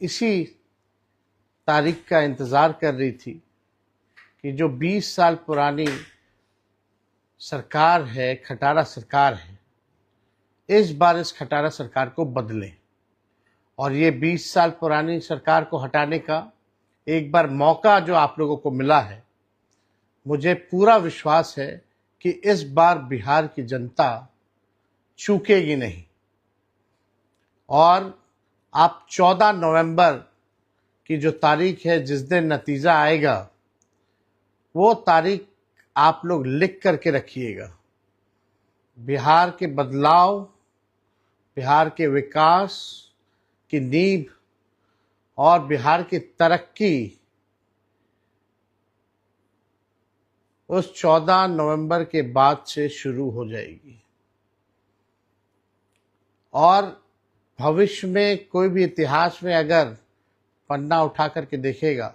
इसी तारीख का इंतज़ार कर रही थी कि जो 20 साल पुरानी सरकार है, खटारा सरकार है, इस बार इस खटारा सरकार को बदलें। और ये 20 साल पुरानी सरकार को हटाने का एक बार मौका जो आप लोगों को मिला है, मुझे पूरा विश्वास है कि इस बार बिहार की जनता चूकेगी नहीं। और आप 14 नवंबर की जो तारीख है, जिस दिन नतीजा आएगा, वो तारीख आप लोग लिख करके रखिएगा। बिहार के बदलाव, बिहार के विकास की नींव और बिहार की तरक्की उस 14 नवंबर के बाद से शुरू हो जाएगी। और भविष्य में कोई भी इतिहास में अगर पन्ना उठा करके देखेगा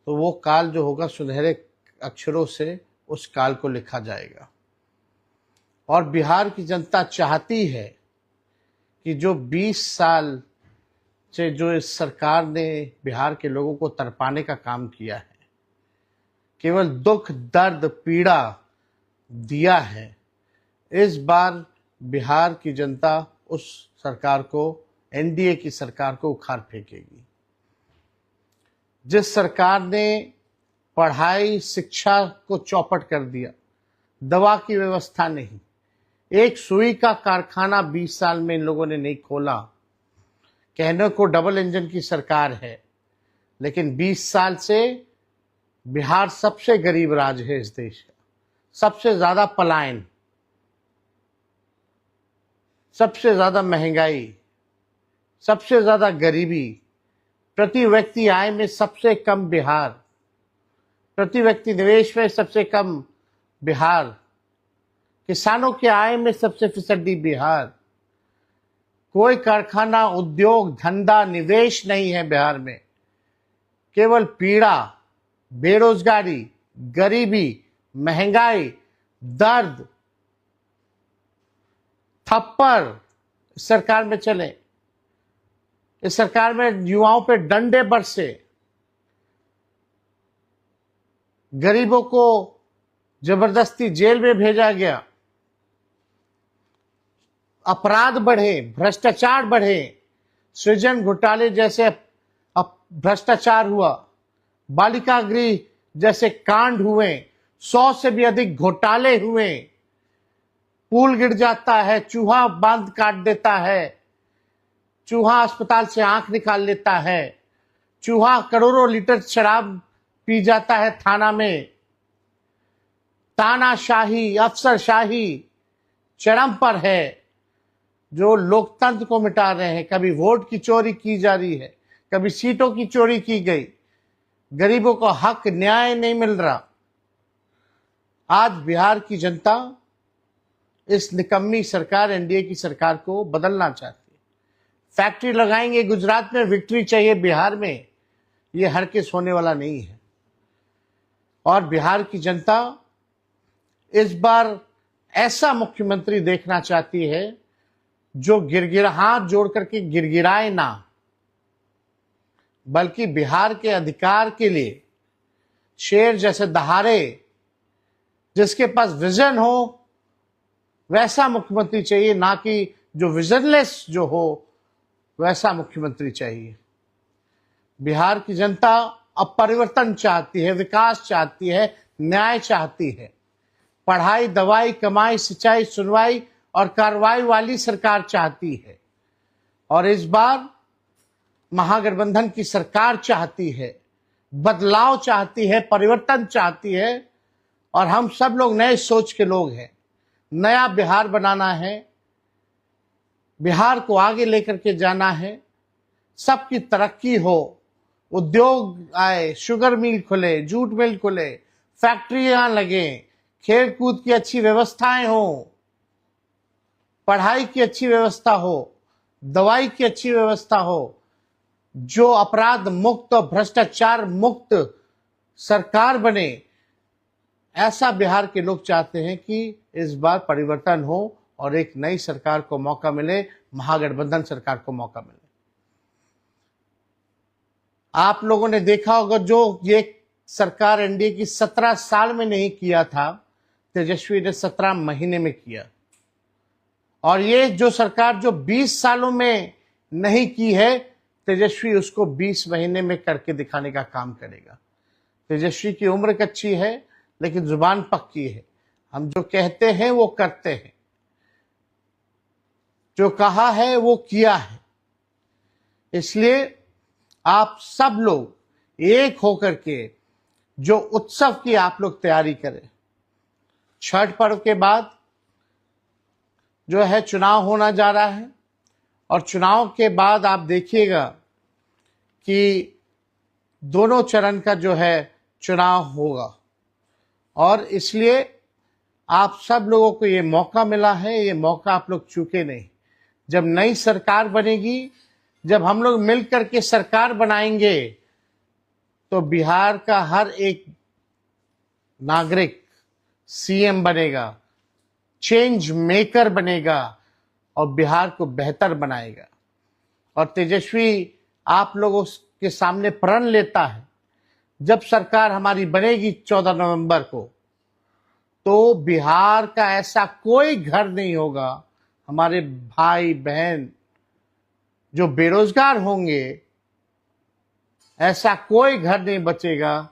तो वो काल जो होगा सुनहरे अक्षरों से उस काल को लिखा जाएगा। और बिहार की जनता चाहती है कि जो 20 साल से जो इस सरकार ने बिहार के लोगों को तरपाने का काम किया है, केवल दुख दर्द पीड़ा दिया है, इस बार बिहार की जनता उस सरकार को, एनडीए की सरकार को उखाड़ फेंकेगी। जिस सरकार ने पढ़ाई शिक्षा को चौपट कर दिया, दवा की व्यवस्था नहीं, एक सुई का कारखाना 20 साल में इन लोगों ने नहीं खोला। कहने को डबल इंजन की सरकार है, लेकिन 20 साल से बिहार सबसे गरीब राज्य है इस देश का। सबसे ज्यादा पलायन, सबसे ज्यादा महंगाई, सबसे ज्यादा गरीबी, प्रति व्यक्ति आय में सबसे कम बिहार, प्रति व्यक्ति निवेश में सबसे कम बिहार, किसानों के आय में सबसे फिसड्डी बिहार। कोई कारखाना, उद्योग, धंधा, निवेश नहीं है बिहार में। केवल पीड़ा, बेरोजगारी, गरीबी, महंगाई, दर्द, थप्पड़ इस सरकार में चले। इस सरकार में युवाओं पे डंडे बरसे, गरीबों को जबरदस्ती जेल में भेजा गया, अपराध बढ़े, भ्रष्टाचार बढ़े, सृजन घोटाले जैसे भ्रष्टाचार हुआ, बालिका गृह जैसे कांड हुए, 100 से भी अधिक घोटाले हुए, पुल गिर जाता है, चूहा बांध काट देता है, चूहा अस्पताल से आंख निकाल लेता है, चूहा करोड़ों लीटर शराब पी जाता है थाना में। तानाशाही, अफसरशाही चरम पर है, जो लोकतंत्र को मिटा रहे हैं। कभी वोट की चोरी की जा रही है, कभी सीटों की चोरी की गई, गरीबों को हक न्याय नहीं मिल रहा। आज बिहार की जनता इस निकम्मी सरकार, एनडीए की सरकार को बदलना चाहती है। फैक्ट्री लगाएंगे गुजरात में, विक्ट्री चाहिए बिहार में, ये हर किस होने वाला नहीं है। और बिहार की जनता इस बार ऐसा मुख्यमंत्री देखना चाहती है जो हाथ जोड़ करके गिड़गिड़ाए ना, बल्कि बिहार के अधिकार के लिए शेर जैसे दहाड़े, जिसके पास विजन हो वैसा मुख्यमंत्री चाहिए, ना कि जो विजनलेस जो हो वैसा मुख्यमंत्री चाहिए। बिहार की जनता अब परिवर्तन चाहती है, विकास चाहती है, न्याय चाहती है। पढ़ाई, दवाई, कमाई, सिंचाई, सुनवाई और कार्रवाई वाली सरकार चाहती है। और इस बार महागठबंधन की सरकार चाहती है, बदलाव चाहती है, परिवर्तन चाहती है। और हम सब लोग नए सोच के लोग हैं। नया बिहार बनाना है, बिहार को आगे लेकर के जाना है, सबकी तरक्की हो, उद्योग आए, शुगर मिल खुले, जूट मिल खुले, फैक्ट्रियां लगे, खेल कूद की अच्छी व्यवस्थाएं हो, पढ़ाई की अच्छी व्यवस्था हो, दवाई की अच्छी व्यवस्था हो, जो अपराध मुक्त और भ्रष्टाचार मुक्त सरकार बने। ऐसा बिहार के लोग चाहते हैं कि इस बार परिवर्तन हो और एक नई सरकार को मौका मिले, महागठबंधन सरकार को मौका मिले। आप लोगों ने देखा होगा जो ये सरकार एनडीए की 17 साल में नहीं किया था, तेजस्वी ने 17 महीने में किया। और ये जो सरकार जो 20 सालों में नहीं की है, तेजस्वी उसको 20 महीने में करके दिखाने का काम करेगा। तेजस्वी की उम्र कच्ची है लेकिन जुबान पक्की है। हम जो कहते हैं वो करते हैं, जो कहा है वो किया है। इसलिए आप सब लोग एक होकर के जो उत्सव की आप लोग तैयारी करें। छठ पर्व के बाद जो है चुनाव होना जा रहा है, और चुनाव के बाद आप देखिएगा कि दोनों चरण का जो है चुनाव होगा। और इसलिए आप सब लोगों को ये मौका मिला है, ये मौका आप लोग चूके नहीं। जब नई सरकार बनेगी, जब हम लोग मिलकर के सरकार बनाएंगे, तो बिहार का हर एक नागरिक सीएम बनेगा, चेंज मेकर बनेगा और बिहार को बेहतर बनाएगा। और तेजस्वी आप लोगों के सामने प्रण लेता है, जब सरकार हमारी बनेगी 14 नवंबर को, तो बिहार का ऐसा कोई घर नहीं होगा, हमारे भाई बहन जो बेरोजगार होंगे, ऐसा कोई घर नहीं बचेगा,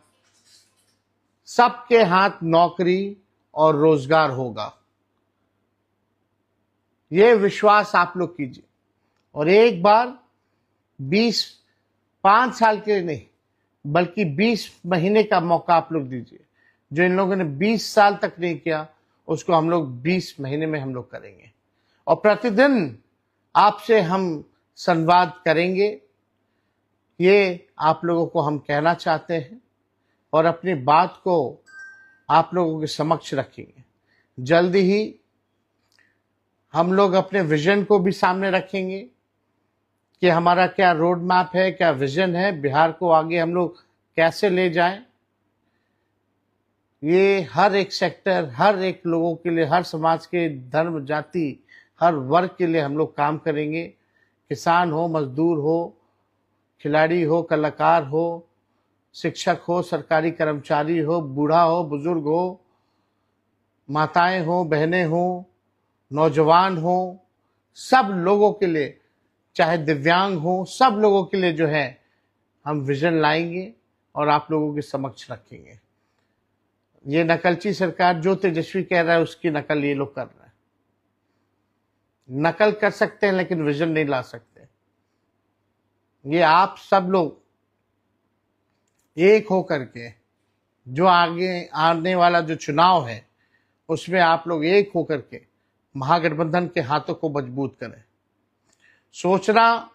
सबके हाथ नौकरी और रोजगार होगा। ये विश्वास आप लोग कीजिए। और एक बार 5 साल के लिए नहीं, बल्कि 20 महीने का मौका आप लोग दीजिए। जो इन लोगों ने 20 साल तक नहीं किया, उसको हम लोग 20 महीने में हम लोग करेंगे। और प्रतिदिन आपसे हम संवाद करेंगे, ये आप लोगों को हम कहना चाहते हैं, और अपनी बात को आप लोगों के समक्ष रखेंगे। जल्दी ही हम लोग अपने विजन को भी सामने रखेंगे कि हमारा क्या रोड मैप है, क्या विजन है, बिहार को आगे हम लोग कैसे ले जाएं। ये हर एक सेक्टर, हर एक लोगों के लिए, हर समाज के धर्म जाति, हर वर्ग के लिए हम लोग काम करेंगे। किसान हो, मजदूर हो, खिलाड़ी हो, कलाकार हो, शिक्षक हो, सरकारी कर्मचारी हो, बूढ़ा हो, बुजुर्ग हो, माताएं हो, बहनें हो, नौजवान हो, सब लोगों के लिए, चाहे दिव्यांग हो, सब लोगों के लिए जो है हम विजन लाएंगे और आप लोगों के समक्ष रखेंगे। ये नकलची सरकार जो तेजस्वी कह रहा है, उसकी नकल ये लोग कर रहे हैं। नकल कर सकते हैं लेकिन विजन नहीं ला सकते। ये आप सब लोग एक होकर के, जो आगे आने वाला जो चुनाव है, उसमें आप लोग एक होकर के महागठबंधन के हाथों को मजबूत करें। सोचना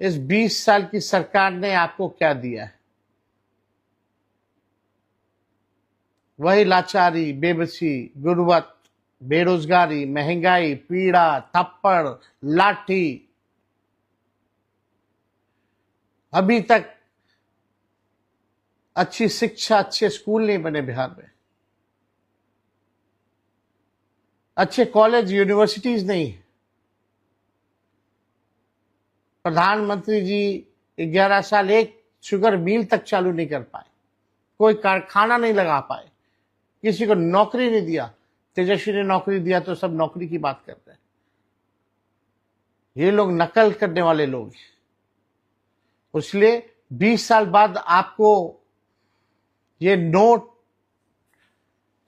इस 20 साल की सरकार ने आपको क्या दिया है? वही लाचारी, बेबसी, गुर्बत, बेरोजगारी, महंगाई, पीड़ा, थप्पड़, लाठी। अभी तक अच्छी शिक्षा, अच्छे स्कूल नहीं बने बिहार में, अच्छे कॉलेज यूनिवर्सिटीज नहीं। प्रधानमंत्री जी 11 साल एक शुगर मिल तक चालू नहीं कर पाए, कोई कारखाना नहीं लगा पाए, किसी को नौकरी नहीं दिया। तेजस्वी ने नौकरी दिया तो सब नौकरी की बात करते हैं। ये लोग नकल करने वाले लोग हैं। इसलिए 20 साल बाद आपको ये नोट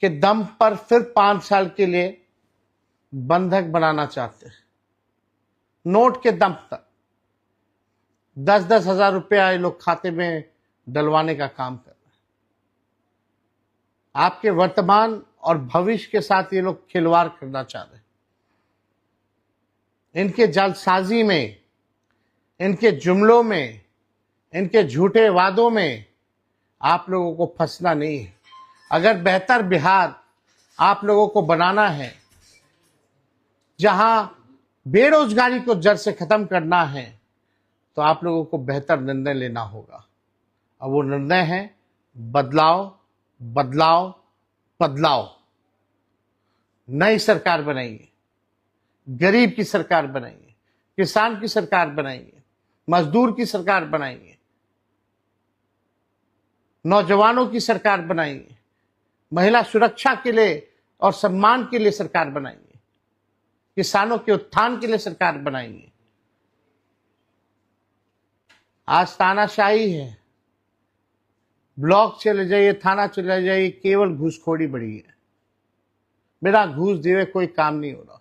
के दम पर फिर 5 साल के लिए बंधक बनाना चाहते हैं। नोट के दम तक 10-10 हजार रुपया ये लोग खाते में डलवाने का काम कर रहे हैं। आपके वर्तमान और भविष्य के साथ ये लोग खिलवाड़ करना चाह रहे हैं। इनके जालसाजी में, इनके जुमलों में, इनके झूठे वादों में आप लोगों को फंसना नहीं है। अगर बेहतर बिहार आप लोगों को बनाना है, जहां बेरोजगारी को जड़ से खत्म करना है, तो आप लोगों को बेहतर निर्णय लेना होगा। और वो निर्णय है बदलाव, बदलाव, बदलाव। नई सरकार बनाइए, गरीब की सरकार बनाइए, किसान की सरकार बनाइए, मजदूर की सरकार बनाइए, नौजवानों की सरकार बनाएंगे, महिला सुरक्षा के लिए और सम्मान के लिए सरकार बनाएंगे, किसानों के उत्थान के लिए सरकार बनाएंगे। आज तानाशाही है, ब्लॉक चले जाइए, थाना चले जाइए, केवल घूसखोरी बढ़ी है। बिना घूस दिए कोई काम नहीं हो रहा।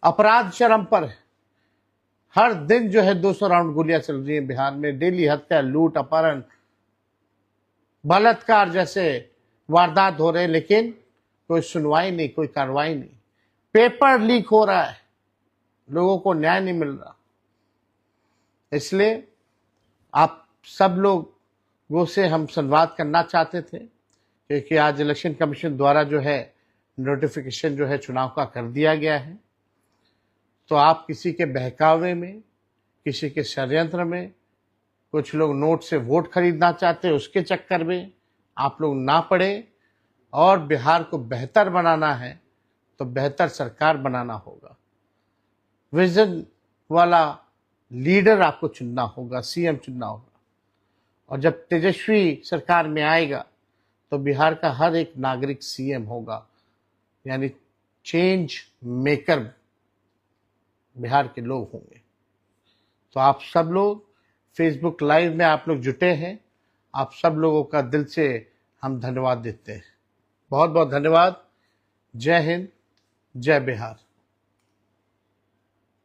अपराध चरम पर है। हर दिन जो है 200 राउंड गोलियां चल रही हैं बिहार में। डेली हत्या, लूट, अपहरण, बलात्कार जैसे वारदात हो रहे हैं, लेकिन कोई सुनवाई नहीं, कोई कार्रवाई नहीं। पेपर लीक हो रहा है, लोगों को न्याय नहीं मिल रहा। इसलिए आप सब लोगों से हम संवाद करना चाहते थे, क्योंकि आज इलेक्शन कमीशन द्वारा जो है नोटिफिकेशन जो है चुनाव का कर दिया गया है। तो आप किसी के बहकावे में, किसी के षड्यंत्र में, कुछ लोग नोट से वोट खरीदना चाहते हैं, उसके चक्कर में आप लोग ना पड़े। और बिहार को बेहतर बनाना है तो बेहतर सरकार बनाना होगा। विजन वाला लीडर आपको चुनना होगा, सीएम चुनना होगा। और जब तेजस्वी सरकार में आएगा तो बिहार का हर एक नागरिक सीएम होगा, यानी चेंज मेकर बिहार के लोग होंगे। तो आप सब लोग फेसबुक लाइव में आप लोग जुटे हैं, आप सब लोगों का दिल से हम धन्यवाद देते हैं। बहुत बहुत धन्यवाद। जय हिंद, जय बिहार।